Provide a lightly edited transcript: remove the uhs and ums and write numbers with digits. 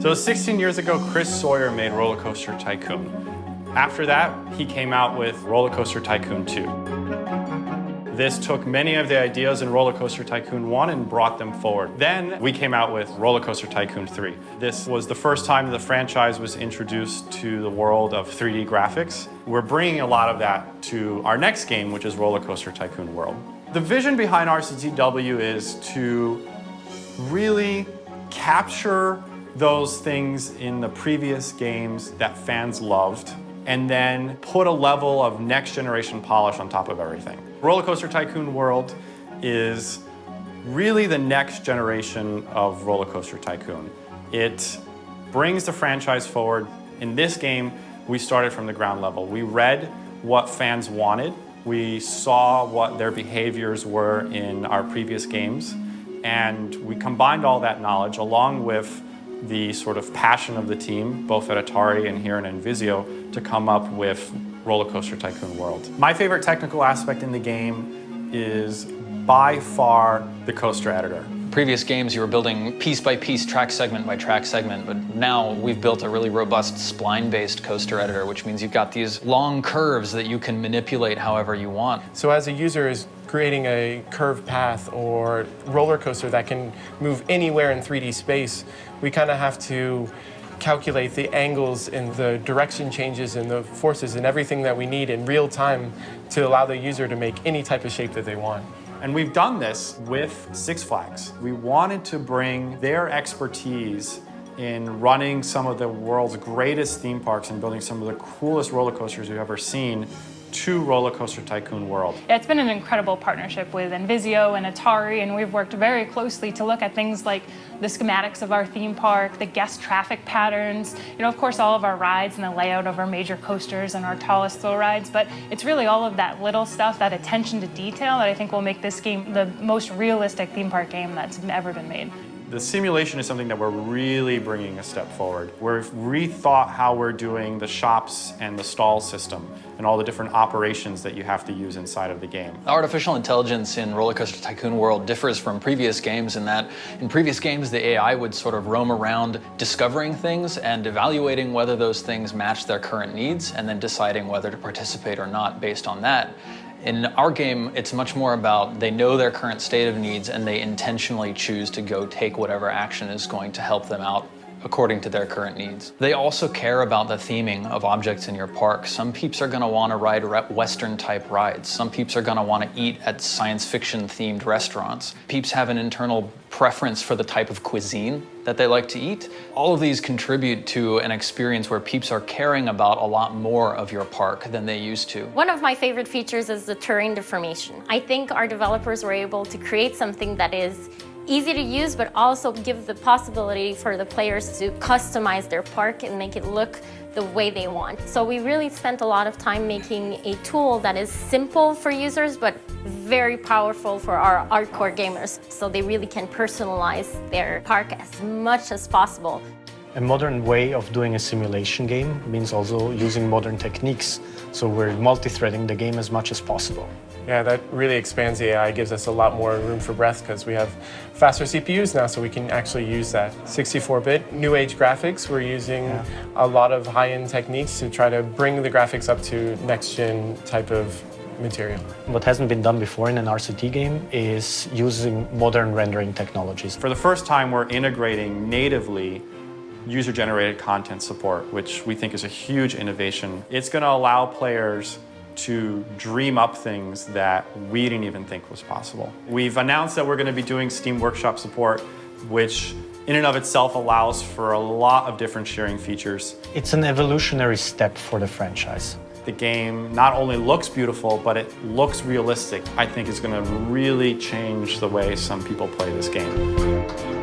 So 16 years ago, Chris Sawyer made RollerCoaster Tycoon. After that, he came out with RollerCoaster Tycoon 2. This took many of the ideas in RollerCoaster Tycoon 1 and brought them forward. Then we came out with RollerCoaster Tycoon 3. This was the first time the franchise was introduced to the world of 3D graphics. We're bringing a lot of that to our next game, which is RollerCoaster Tycoon World. The vision behind RCTW is to really capture those things in the previous games that fans loved, and then put a level of next generation polish on top of everything. RollerCoaster Tycoon World is really the next generation of RollerCoaster Tycoon. It brings the franchise forward. In this game, we started from the ground level. We read what fans wanted. We saw what their behaviors were in our previous games, and we combined all that knowledge along with the sort of passion of the team, both at Atari and here in Invisio, to come up with RollerCoaster Tycoon World. My favorite technical aspect in the game is by far the coaster editor. Previous games, you were building piece by piece, track segment by track segment, but now we've built a really robust spline-based coaster editor, which means you've got these long curves that you can manipulate however you want. So as a user is creating a curved path or roller coaster that can move anywhere in 3D space, we kind of have to calculate the angles and the direction changes and the forces and everything that we need in real time to allow the user to make any type of shape that they want. And we've done this with Six Flags. We wanted to bring their expertise in running some of the world's greatest theme parks and building some of the coolest roller coasters you've ever seen to RollerCoaster Tycoon World. Yeah, it's been an incredible partnership with Invisio and Atari, and we've worked very closely to look at things like the schematics of our theme park, the guest traffic patterns, of course all of our rides and the layout of our major coasters and our tallest thrill rides, but it's really all of that little stuff, that attention to detail that I think will make this game the most realistic theme park game that's ever been made. The simulation is something that we're really bringing a step forward. We've rethought how we're doing the shops and the stall system and all the different operations that you have to use inside of the game. Artificial intelligence in RollerCoaster Tycoon World differs from previous games in that in previous games the AI would sort of roam around discovering things and evaluating whether those things match their current needs and then deciding whether to participate or not based on that. In our game, it's much more about they know their current state of needs and they intentionally choose to go take whatever action is going to help them out according to their current needs. They also care about the theming of objects in your park. Some peeps are going to want to ride Western type rides. Some peeps are going to want to eat at science fiction themed restaurants. Peeps have an internal preference for the type of cuisine that they like to eat. All of these contribute to an experience where peeps are caring about a lot more of your park than they used to. One of my favorite features is the terrain deformation. I think our developers were able to create something that is easy to use, but also give the possibility for the players to customize their park and make it look the way they want. So we really spent a lot of time making a tool that is simple for users, but very powerful for our hardcore gamers. So they really can personalize their park as much as possible. A modern way of doing a simulation game means also using modern techniques. So we're multi-threading the game as much as possible. Yeah, that really expands the AI, gives us a lot more room for breath because we have faster CPUs now, so we can actually use that. 64-bit, new age graphics, we're using a lot of high-end techniques to try to bring the graphics up to next-gen type of material. What hasn't been done before in an RCT game is using modern rendering technologies. For the first time, we're integrating natively user-generated content support, which we think is a huge innovation. It's going to allow players to dream up things that we didn't even think was possible. We've announced that we're going to be doing Steam Workshop support, which in and of itself allows for a lot of different sharing features. It's an evolutionary step for the franchise. The game not only looks beautiful, but it looks realistic. I think is going to really change the way some people play this game.